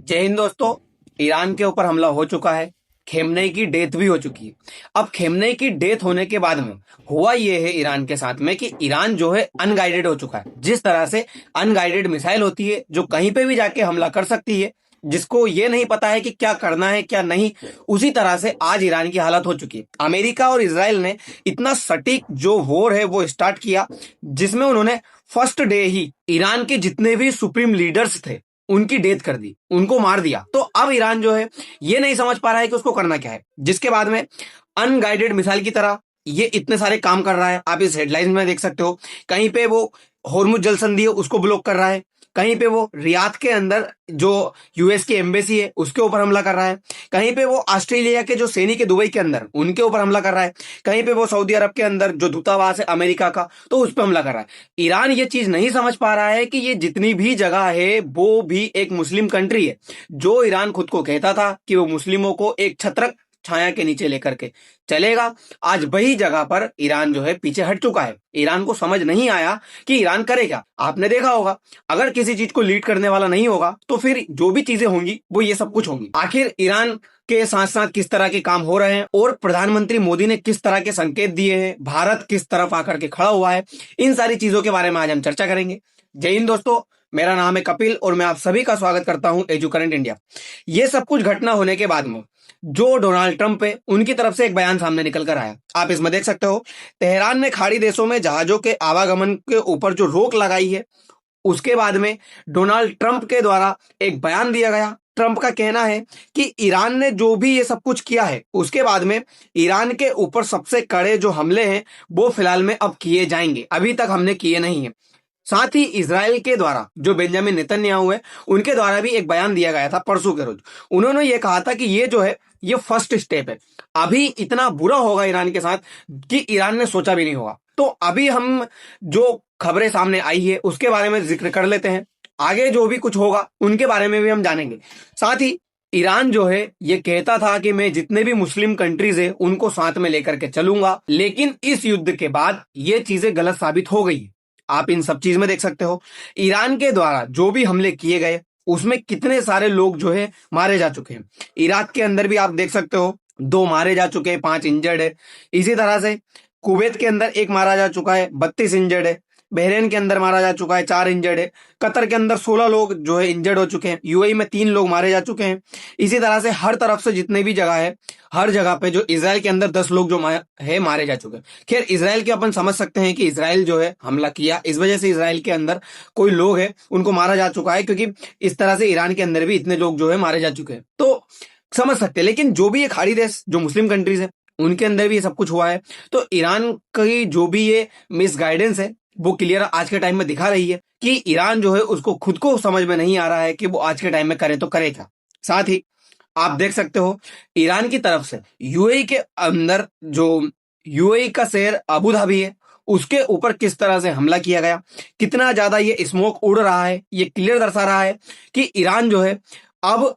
जय हिंद दोस्तों। ईरान के ऊपर हमला हो चुका है। खेमनेई की डेथ भी हो चुकी है। अब खेमनेई की डेथ होने के बाद में हुआ ये है ईरान के साथ में कि ईरान जो है अनगाइडेड हो चुका है। जिस तरह से अनगाइडेड मिसाइल होती है जो कहीं पे भी जाके हमला कर सकती है, जिसको ये नहीं पता है कि क्या करना है क्या नहीं, उसी तरह से आज ईरान की हालत हो चुकी है। अमेरिका और इसराइल ने इतना सटीक जो वॉर है वो स्टार्ट किया, जिसमें उन्होंने फर्स्ट डे ही ईरान के जितने भी सुप्रीम लीडर्स थे उनकी डेथ कर दी, उनको मार दिया। तो अब ईरान जो है ये नहीं समझ पा रहा है कि उसको करना क्या है, जिसके बाद में अनगाइडेड मिसाइल की तरह ये इतने सारे काम कर रहा है। आप इस हेडलाइन में देख सकते हो, कहीं पे वो होर्मुज जल संधि है उसको ब्लॉक कर रहा है, कहीं पे वो रियाद के अंदर जो यूएस की एम्बेसी है उसके ऊपर हमला कर रहा है, कहीं पे वो ऑस्ट्रेलिया के जो सैनिक है दुबई के अंदर उनके ऊपर हमला कर रहा है, कहीं पे वो सऊदी अरब के अंदर जो दूतावास है अमेरिका का तो उस पर हमला कर रहा है। ईरान ये चीज नहीं समझ पा रहा है कि ये जितनी भी जगह है वो भी एक मुस्लिम कंट्री है। जो ईरान खुद को कहता था कि वो मुस्लिमों को एक छत्रक छाया के नीचे लेकर के चलेगा, आज वही जगह पर ईरान जो है पीछे हट चुका है। ईरान को समझ नहीं आया कि ईरान करे क्या। आपने देखा होगा, अगर किसी चीज को लीड करने वाला नहीं होगा तो फिर जो भी चीजें होंगी वो ये सब कुछ होंगी। आखिर ईरान के साथ साथ किस तरह के काम हो रहे हैं और प्रधानमंत्री मोदी ने किस तरह के संकेत दिए हैं, भारत किस तरफ आकर के खड़ा हुआ है, इन सारी चीजों के बारे में आज हम चर्चा करेंगे। जय हिंद दोस्तों, मेरा नाम है कपिल और मैं आप सभी का स्वागत करता हूं एजू करंट इंडिया। ये सब कुछ घटना होने के बाद में जो डोनाल्ड ट्रंप है उनकी तरफ से एक बयान सामने निकल कर आया, आप इसमें देख सकते हो। तेहरान ने खाड़ी देशों में जहाजों के आवागमन के ऊपर जो रोक लगाई है, उसके बाद में डोनाल्ड ट्रंप के द्वारा एक बयान दिया गया। ट्रंप का कहना है कि ईरान ने जो भी ये सब कुछ किया है उसके बाद में ईरान के ऊपर सबसे कड़े जो हमले हैं वो फिलहाल में अब किए जाएंगे, अभी तक हमने किए नहीं है। साथ ही इजराइल के द्वारा जो बेंजामिन नेतन्याहू है उनके द्वारा भी एक बयान दिया गया था परसों के रोज। उन्होंने ये कहा था कि ये जो है ये फर्स्ट स्टेप है, अभी इतना बुरा होगा ईरान के साथ कि ईरान ने सोचा भी नहीं होगा। तो अभी हम जो खबरें सामने आई है उसके बारे में जिक्र कर लेते हैं, आगे जो भी कुछ होगा उनके बारे में भी हम जानेंगे। साथ ही ईरान जो है ये कहता था कि मैं जितने भी मुस्लिम कंट्रीज है उनको साथ में लेकर के चलूंगा, लेकिन इस युद्ध के बाद ये चीजें गलत साबित हो गई। आप इन सब चीज में देख सकते हो ईरान के द्वारा जो भी हमले किए गए उसमें कितने सारे लोग जो है मारे जा चुके हैं। इराक के अंदर भी आप देख सकते हो 2 मारे जा चुके हैं, 5 इंजर्ड है। इसी तरह से कुवैत के अंदर 1 मारा जा चुका है, 32 इंजर्ड है। बहरेन के अंदर मारा जा चुका है, 4 इंजर्ड है। कतर के अंदर 16 लोग जो है इंजर्ड हो चुके हैं। यूएई में 3 लोग मारे जा चुके हैं। इसी तरह से हर तरफ से जितने भी जगह है, हर जगह पे जो इजराइल के अंदर 10 लोग जो है मारे जा चुके हैं। खैर इजराइल के अपन समझ सकते हैं कि इजराइल जो है हमला किया, इस वजह से इजराइल के अंदर कोई लोग है उनको मारा जा चुका है, क्योंकि इस तरह से ईरान के अंदर भी इतने लोग जो है मारे जा चुके हैं तो समझ सकते हैं। लेकिन जो भी ये खाड़ी देश जो मुस्लिम कंट्रीज है उनके अंदर भी ये सब कुछ हुआ है, तो ईरान की जो भी ये मिसगाइडेंस है वो क्लियर आज के टाइम में दिखा रही है कि ईरान जो है उसको खुद को समझ में नहीं आ रहा है कि वो आज के टाइम में करे तो करे क्या। साथ ही आप देख सकते हो ईरान की तरफ से यूएई के अंदर जो यूएई का शहर अबू धाबी है उसके ऊपर किस तरह से हमला किया गया, कितना ज्यादा ये स्मोक उड़ रहा है, ये क्लियर दर्शा रहा है कि ईरान जो है अब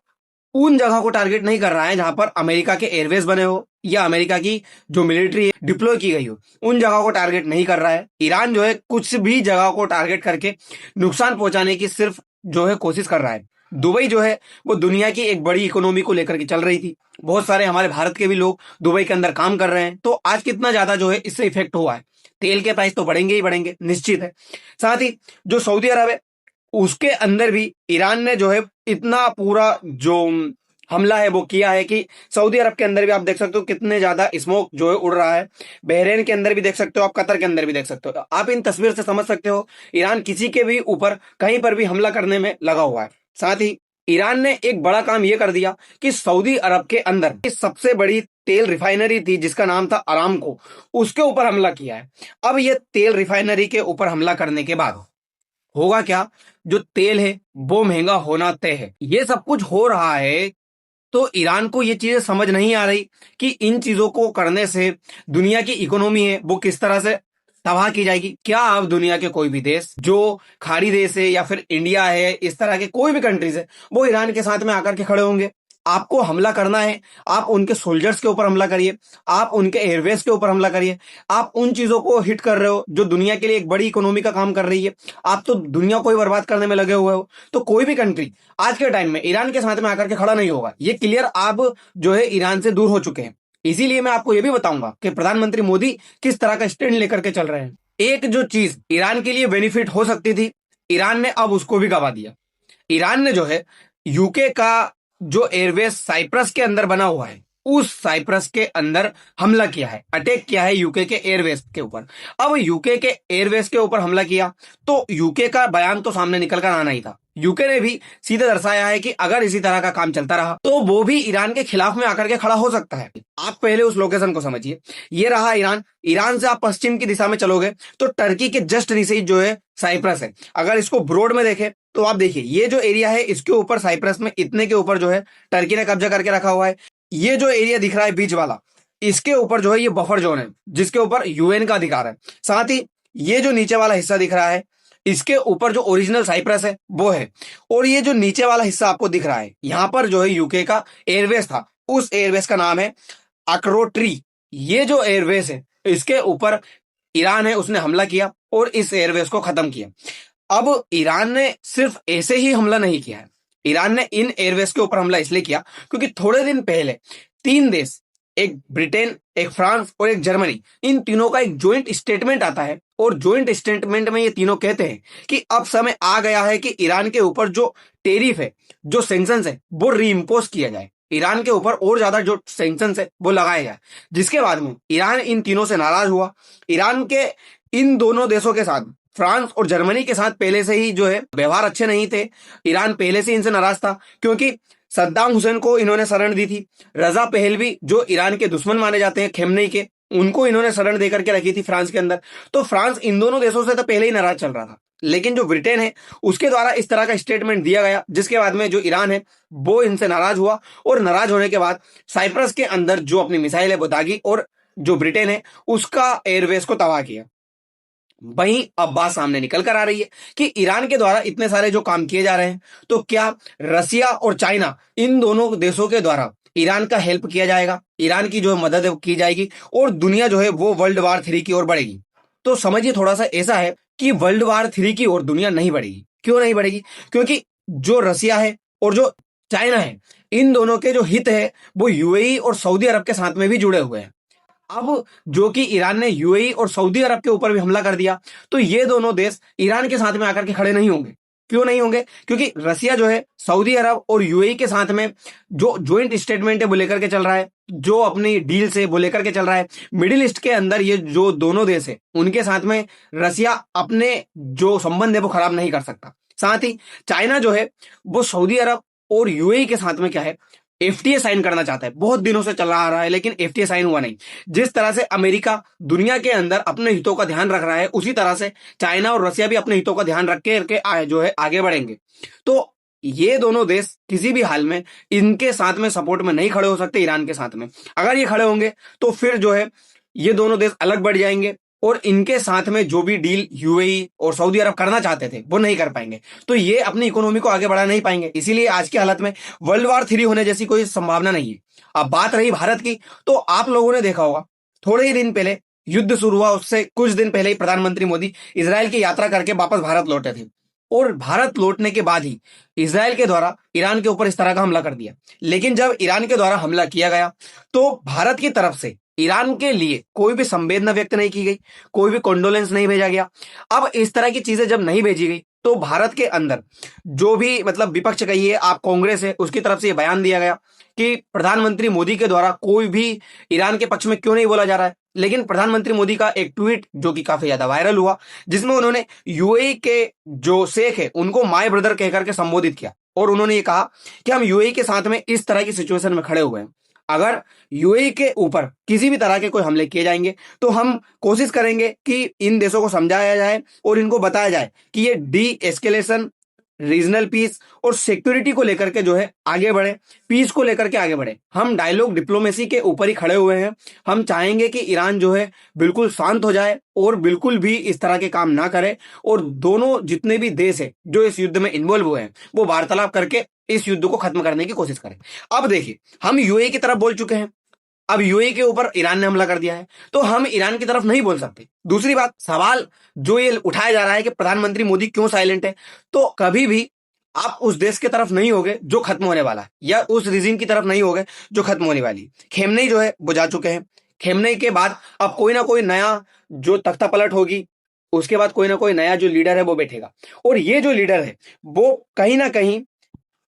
उन जगह को टारगेट नहीं कर रहा है जहां पर अमेरिका के एयरवेज बने हो या अमेरिका की जो मिलिट्री डिप्लॉय की गई हो, उन जगहों को टारगेट नहीं कर रहा है। ईरान जो है कुछ भी जगह को टारगेट करके नुकसान पहुंचाने की सिर्फ जो है कोशिश कर रहा है। दुबई जो है वो दुनिया की एक बड़ी इकोनॉमी को लेकर के चल रही थी, बहुत सारे हमारे भारत के भी लोग दुबई के अंदर काम कर रहे हैं, तो आज कितना ज्यादा जो है इससे इफेक्ट हुआ है। तेल के प्राइस तो बढ़ेंगे ही बढ़ेंगे, निश्चित है। साथ ही जो सऊदी अरब है उसके अंदर भी ईरान ने जो है इतना पूरा जो हमला है वो किया है कि सऊदी अरब के अंदर भी आप देख सकते हो कितने ज्यादा स्मोक जो है उड़ रहा है। बहरेन के अंदर भी देख सकते हो, आप कतर के अंदर भी देख सकते हो। आप इन तस्वीर से समझ सकते हो ईरान किसी के भी ऊपर कहीं पर भी हमला करने में लगा हुआ है। साथ ही ईरान ने एक बड़ा काम यह कर दिया कि सऊदी अरब के अंदर सबसे बड़ी तेल रिफाइनरी थी जिसका नाम था अरामको, उसके ऊपर हमला किया है। अब यह तेल रिफाइनरी के ऊपर हमला करने के बाद होगा क्या, जो तेल है वो महंगा होना तय है। ये सब कुछ हो रहा है तो ईरान को ये चीजें समझ नहीं आ रही कि इन चीजों को करने से दुनिया की इकोनॉमी है वो किस तरह से तबाह की जाएगी। क्या अब दुनिया के कोई भी देश जो खाड़ी देश है या फिर इंडिया है, इस तरह के कोई भी कंट्रीज है, वो ईरान के साथ में आकर के खड़े होंगे? आपको हमला करना है, आप उनके सोल्जर्स के ऊपर हमला करिए, आप उनके एयरवेज के ऊपर हमला करिए। आप उन चीजों को हिट कर रहे हो जो दुनिया के लिए एक बड़ी इकोनॉमी का काम कर रही है। आप तो दुनिया को ही बर्बाद करने में लगे हुए हो। तो कोई भी कंट्री आज के टाइम में ईरान के साथ में आकर के खड़ा नहीं होगा। ये क्लियर आप जो है ईरान से दूर हो चुके हैं। इसीलिए मैं आपको यह भी बताऊंगा कि प्रधानमंत्री मोदी किस तरह का स्टैंड लेकर के चल रहे हैं। एक जो चीज ईरान के लिए बेनिफिट हो सकती थी, ईरान ने अब उसको भी गवा दिया। ईरान ने जो है यूके का जो एयरवेज साइप्रस के अंदर बना हुआ है, उस साइप्रस के अंदर हमला किया है, अटैक किया है यूके के एयरवेज के ऊपर। अब यूके के एयरवेज के ऊपर हमला किया तो यूके का बयान तो सामने निकल कर आना ही था। यूके ने भी सीधे दर्शाया है कि अगर इसी तरह का काम चलता रहा तो वो भी ईरान के खिलाफ में आकर के खड़ा हो सकता है। आप पहले उस लोकेशन को समझिए। ये रहा ईरान। ईरान से आप पश्चिम की दिशा में चलोगे तो टर्की के जस्ट नीचे ही जो है साइप्रस है। अगर इसको ब्रॉड में देखें तो आप देखिए ये जो एरिया है इसके ऊपर साइप्रस में इतने के ऊपर जो है टर्की ने कब्जा करके रखा हुआ है। ये जो एरिया दिख रहा है बीच वाला, इसके ऊपर जो है ये बफर जोन है जिसके ऊपर यूएन का अधिकार है। साथ ही ये जो नीचे वाला हिस्सा दिख रहा है इसके ऊपर जो ओरिजिनल साइप्रस है वो है। और ये जो नीचे वाला हिस्सा आपको दिख रहा है यहां पर जो है यूके का एयरवेज था। उस एयरवेज का नाम है अक्रोट्री। ये जो एयरवेज है इसके ऊपर ईरान है उसने हमला किया और इस एयरवेज को खत्म किया। अब ईरान ने सिर्फ ऐसे ही हमला नहीं किया है। ईरान ने इन एयरवेज के ऊपर हमला इसलिए किया क्योंकि थोड़े दिन पहले तीन देश, एक ब्रिटेन, एक फ्रांस और एक जर्मनी, इन तीनों का एक ज्वाइंट स्टेटमेंट आता है और ज्वाइंट स्टेटमेंट में ये तीनों कहते हैं कि अब समय आ गया है कि ईरान के ऊपर जो टेरिफ है, जो सैंक्शंस है वो रीइंपोज किया जाए। ईरान के ऊपर और ज्यादा जो सैंक्शंस है वो लगाए जाए। जिसके बाद में ईरान इन तीनों से नाराज हुआ। ईरान के इन दोनों देशों के साथ, फ्रांस और जर्मनी के साथ पहले से ही जो है व्यवहार अच्छे नहीं थे। ईरान पहले से इनसे नाराज था क्योंकि सद्दाम हुसैन को इन्होंने शरण दी थी। रजा पहलवी जो ईरान के दुश्मन माने जाते हैं खेमनेई के, उनको इन्होंने शरण देकर के रखी थी फ्रांस के अंदर। तो फ्रांस इन दोनों देशों से तो पहले ही नाराज चल रहा था। लेकिन जो ब्रिटेन है उसके द्वारा इस तरह का स्टेटमेंट दिया गया जिसके बाद में जो ईरान है वो इनसे नाराज हुआ और नाराज होने के बाद साइप्रस के अंदर जो अपनी मिसाइल है वो दागी और जो ब्रिटेन है उसका एयरवेज को तबाह किया। वहीं अब बात सामने निकल कर आ रही है कि ईरान के द्वारा इतने सारे जो काम किए जा रहे हैं तो क्या रसिया और चाइना इन दोनों देशों के द्वारा ईरान का हेल्प किया जाएगा, ईरान की जो मदद है वो की जाएगी और दुनिया जो है वो वर्ल्ड वार 3 की ओर बढ़ेगी। तो समझिए थोड़ा सा ऐसा है कि वर्ल्ड वार 3 की ओर दुनिया नहीं बढ़ेगी। क्यों नहीं बढ़ेगी? क्योंकि जो रसिया है और जो चाइना है इन दोनों के जो हित है वो यूएई और सऊदी अरब के साथ में भी जुड़े हुए हैं। अब जो कि ईरान ने यूएई और सऊदी अरब के ऊपर भी हमला कर दिया तो ये दोनों देश ईरान के साथ में आकर के खड़े नहीं होंगे। क्यों नहीं होंगे? क्योंकि रसिया जो है सऊदी अरब और यूएई के साथ में जो ज्वाइंट स्टेटमेंट है वो लेकर के चल रहा है, जो अपनी डील से वो लेकर के चल रहा है। मिडिल ईस्ट के अंदर ये जो दोनों देश है उनके साथ में रसिया अपने जो संबंध है वो खराब नहीं कर सकता। साथ ही चाइना जो है वो सऊदी अरब और यूएई के साथ में क्या है एफटीए साइन करना चाहता है। बहुत दिनों से चला आ रहा है लेकिन एफटीए साइन हुआ नहीं। जिस तरह से अमेरिका दुनिया के अंदर अपने हितों का ध्यान रख रहा है उसी तरह से चाइना और रसिया भी अपने हितों का ध्यान रख के जो है आगे बढ़ेंगे। तो ये दोनों देश किसी भी हाल में इनके साथ में सपोर्ट में नहीं खड़े हो सकते ईरान के साथ में। अगर ये खड़े होंगे तो फिर जो है ये दोनों देश अलग बढ़ जाएंगे और इनके साथ में जो भी डील यूएई और सऊदी अरब करना चाहते थे वो नहीं कर पाएंगे। तो ये अपनी इकोनॉमी को आगे बढ़ा नहीं पाएंगे। इसीलिए आज की हालत में वर्ल्ड वार 3 होने जैसी कोई संभावना नहीं है। अब बात रही भारत की, तो आप लोगों ने देखा होगा थोड़े ही दिन पहले युद्ध शुरू हुआ, उससे कुछ दिन पहले ही प्रधानमंत्री मोदी इजराइल की यात्रा करके वापस भारत लौटे थे और भारत लौटने के बाद ही इजराइल के द्वारा ईरान के ऊपर इस तरह का हमला कर दिया। लेकिन जब ईरान के द्वारा हमला किया गया तो भारत की तरफ से ईरान के लिए कोई भी संवेदना व्यक्त नहीं की गई, कोई भी कॉन्डोलेंस नहीं भेजा गया। अब इस तरह की चीजें जब नहीं भेजी गई तो भारत के अंदर जो भी मतलब विपक्ष कहिए आप कांग्रेस है उसकी तरफ से यह बयान दिया गया कि प्रधानमंत्री मोदी के द्वारा कोई भी ईरान के पक्ष में क्यों नहीं बोला जा रहा है। लेकिन प्रधानमंत्री मोदी का एक ट्वीट जो कि काफी ज्यादा वायरल हुआ जिसमें उन्होंने यूएई के जो शेख है उनको माय ब्रदर कहकर के संबोधित किया और उन्होंने ये कहा कि हम यूएई के साथ में इस तरह की सिचुएशन में खड़े हुए हैं। अगर यूएई के ऊपर किसी भी तरह के कोई हमले किए जाएंगे तो हम कोशिश करेंगे कि इन देशों को समझाया जाए और इनको बताया जाए कि ये डी एस्केलेशन, रीजनल पीस और सिक्योरिटी को लेकर के जो है आगे बढ़े, पीस को लेकर के आगे बढ़े। हम डायलॉग डिप्लोमेसी के ऊपर ही खड़े हुए हैं। हम चाहेंगे कि ईरान जो है बिल्कुल शांत हो जाए और बिल्कुल भी इस तरह के काम ना करे और दोनों जितने भी देश है जो इस युद्ध में इन्वॉल्व हुए हैं वो वार्तालाप करके इस युद्ध को खत्म करने की कोशिश करें। अब देखिए, हम यूएई की तरफ बोल चुके हैं, अब यूएई के ऊपर ईरान ने हमला कर दिया है, तो हम ईरान की तरफ नहीं बोल सकते। दूसरी बात, सवाल जो ये उठाया जा रहा है कि प्रधानमंत्री मोदी क्यों साइलेंट है, तो कभी भी आप उस देश की तरफ नहीं होगे जो खत्म होने वाला है, या उस रिजीम की तरफ नहीं होगे जो खत्म होने वाली है। खेमनेई जो है वो जा चुके हैं, खेमनेई के बाद अब कोई ना कोई नया जो तख्ता पलट होगी, उसके बाद कोई ना कोई नया जो लीडर है वो बैठेगा, और ये जो लीडर है वो कहीं ना कहीं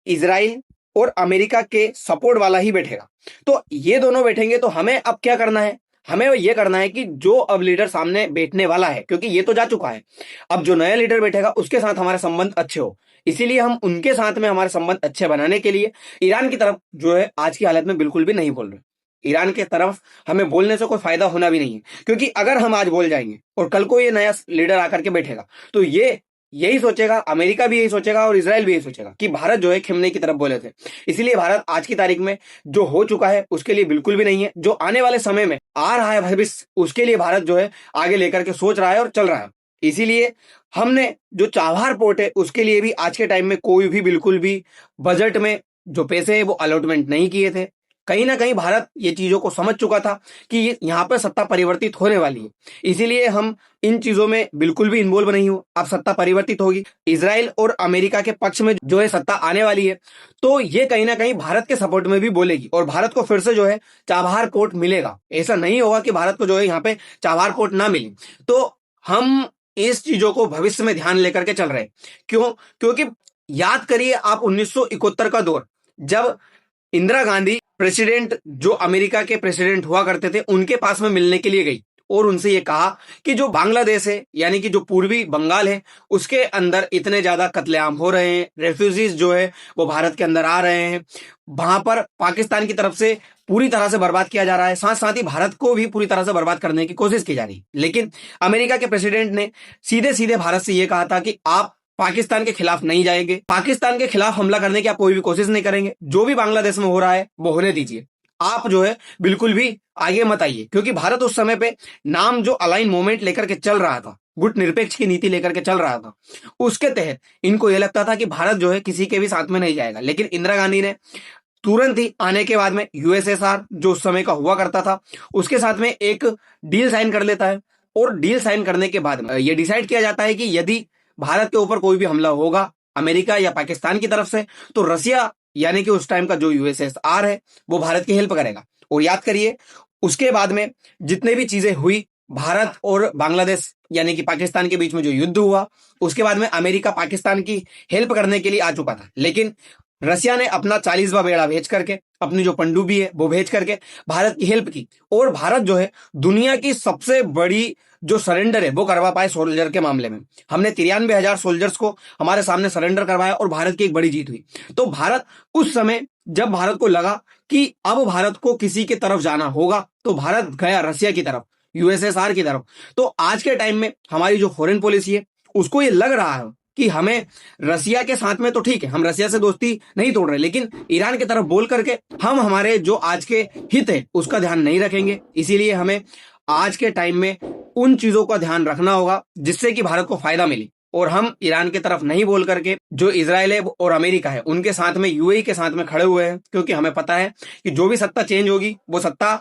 इजराइल और अमेरिका के सपोर्ट वाला ही बैठेगा। तो ये दोनों बैठेंगे, तो हमें अब क्या करना है, हमें ये करना है कि जो अब लीडर सामने बैठने वाला है, क्योंकि ये तो जा चुका है, अब जो नया लीडर बैठेगा उसके साथ हमारे संबंध अच्छे हो, इसीलिए हम उनके साथ में हमारे संबंध अच्छे बनाने के लिए ईरान की तरफ जो है आज की हालत में बिल्कुल भी नहीं बोल रहे। ईरान के तरफ हमें बोलने से कोई फायदा होना भी नहीं है, क्योंकि अगर हम आज बोल जाएंगे और कल को ये नया लीडर आकर के बैठेगा, तो ये यही सोचेगा, अमेरिका भी यही सोचेगा और इसराइल भी यही सोचेगा कि भारत जो है खिमने की तरफ बोले थे। इसीलिए भारत आज की तारीख में जो हो चुका है उसके लिए बिल्कुल भी नहीं है, जो आने वाले समय में आ रहा है भविष्य, उसके लिए भारत जो है आगे लेकर के सोच रहा है और चल रहा है। इसीलिए हमने जो चाबहार पोर्ट है उसके लिए भी आज के टाइम में कोई भी बिल्कुल भी बजट में जो पैसे है वो अलॉटमेंट नहीं किए थे। कहीं ना कहीं भारत ये चीजों को समझ चुका था कि यहाँ पर सत्ता परिवर्तित होने वाली है, इसीलिए हम इन चीजों में बिल्कुल भी इन्वॉल्व नहीं हो। अब सत्ता परिवर्तित होगी, इसराइल और अमेरिका के पक्ष में जो है सत्ता आने वाली है, तो ये कहीं ना कहीं भारत के सपोर्ट में भी बोलेगी और भारत को फिर से जो है चाबहार पोर्ट मिलेगा। ऐसा नहीं होगा कि भारत को जो है यहाँ पे चाबहार पोर्ट ना मिले। तो हम इस चीजों को भविष्य में ध्यान लेकर के चल रहे हैं। क्यों? क्योंकि याद करिए आप 1971 का दौर, जब इंदिरा गांधी प्रेसिडेंट जो अमेरिका के प्रेसिडेंट हुआ करते थे उनके पास में मिलने के लिए गई और उनसे ये कहा कि जो बांग्लादेश है, यानी कि जो पूर्वी बंगाल है, उसके अंदर इतने ज्यादा कत्लेआम हो रहे हैं, रेफ्यूजीज जो है वो भारत के अंदर आ रहे हैं, वहां पर पाकिस्तान की तरफ से पूरी तरह से बर्बाद किया जा रहा है, साथ साथ ही भारत को भी पूरी तरह से बर्बाद करने की कोशिश की जा रही है। लेकिन अमेरिका के प्रेसिडेंट ने सीधे सीधे भारत से यह कहा था कि आप पाकिस्तान के खिलाफ नहीं जाएंगे, पाकिस्तान के खिलाफ हमला करने की आप कोई भी कोशिश नहीं करेंगे, जो भी बांग्लादेश में हो रहा है वो होने दीजिए, आप जो है बिल्कुल भी आगे मत आइए। क्योंकि भारत उस समय पे नाम जो अलाइन मूवमेंट लेकर के चल रहा था, गुट निरपेक्ष की नीति लेकर के चल रहा था, उसके तहत इनको यह लगता था कि भारत जो है किसी के भी साथ में नहीं जाएगा। लेकिन इंदिरा गांधी ने तुरंत ही आने के बाद में यूएसएसआर जो उस समय का हुआ करता था उसके साथ में एक डील साइन कर लेता है, और डील साइन करने के बाद में यह डिसाइड किया जाता है कि यदि भारत के ऊपर कोई भी हमला होगा अमेरिका या पाकिस्तान की तरफ से, तो रसिया यानी कि उस टाइम का जो यूएसएसआर है वो भारत की हेल्प करेगा। और याद करिए उसके बाद में जितने भी चीजें हुई, भारत और बांग्लादेश यानी कि पाकिस्तान के बीच में जो युद्ध हुआ, उसके बाद में अमेरिका पाकिस्तान की हेल्प करने के लिए आ चुका था, लेकिन रसिया ने अपना 40वां बेड़ा भेज करके, अपनी जो पनडुब्बी है वो भेज करके भारत की हेल्प की, और भारत जो है दुनिया की सबसे बड़ी जो सरेंडर है वो करवा पाए सोल्जर के मामले में। हमने 93,000 सोल्जर्स को हमारे सामने सरेंडर करवाया और भारत की एक बड़ी जीत हुई। तो भारत उस समय जब भारत को लगा कि अब भारत को किसी की तरफ जाना होगा, तो भारत गया रसिया की तरफ, यूएसएसआर की तरफ। तो आज के टाइम में हमारी जो फॉरेन पॉलिसी है उसको ये लग रहा है कि हमें रसिया के साथ में, तो ठीक है हम रसिया से दोस्ती नहीं तोड़ रहे, लेकिन ईरान की तरफ बोल करके हम हमारे जो आज के हित है उसका ध्यान नहीं रखेंगे। इसीलिए हमें आज के टाइम में उन चीजों का ध्यान रखना होगा जिससे कि भारत को फायदा मिले, और हम ईरान की तरफ नहीं बोल करके जो इजराइल है और अमेरिका है उनके साथ में, यूएई के साथ में खड़े हुए हैं। क्योंकि हमें पता है कि जो भी सत्ता चेंज होगी वो सत्ता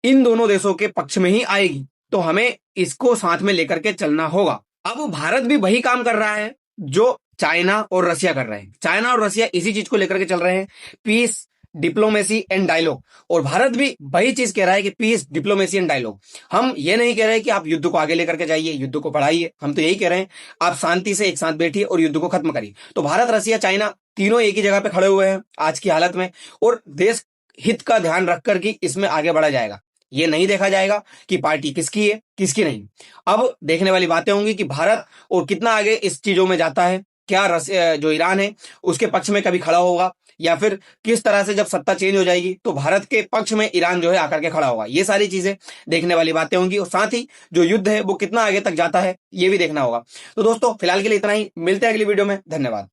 इन दोनों देशों के पक्ष में ही आएगी, तो हमें इसको साथ में लेकर के चलना होगा। अब भारत भी वही काम कर रहा है जो चाइना और रसिया कर रहे हैं। चाइना और रसिया इसी चीज को लेकर के चल रहे हैं, पीस, डिप्लोमेसी एंड डायलॉग, और भारत भी वही चीज कह रहा है कि पीस, डिप्लोमेसी एंड डायलॉग। हम ये नहीं कह रहे कि आप युद्ध को आगे लेकर के जाइए, युद्ध को बढ़ाइए, हम तो यही कह रहे हैं आप शांति से एक साथ बैठिए और युद्ध को खत्म करिए। तो भारत, रसिया, चाइना तीनों एक ही जगह पे खड़े हुए हैं आज की हालत में, और देश हित का ध्यान रख कर के इसमें आगे बढ़ा जाएगा। ये नहीं देखा जाएगा कि पार्टी किसकी है किसकी नहीं। अब देखने वाली बातें होंगी कि भारत और कितना आगे इस चीजों में जाता है, क्या रसिया जो ईरान है उसके पक्ष में कभी खड़ा होगा, या फिर किस तरह से जब सत्ता चेंज हो जाएगी तो भारत के पक्ष में ईरान जो है आकर के खड़ा होगा। ये सारी चीजें देखने वाली बातें होंगी, और साथ ही जो युद्ध है वो कितना आगे तक जाता है ये भी देखना होगा। तो दोस्तों फिलहाल के लिए इतना ही, मिलते हैं अगली वीडियो में। धन्यवाद।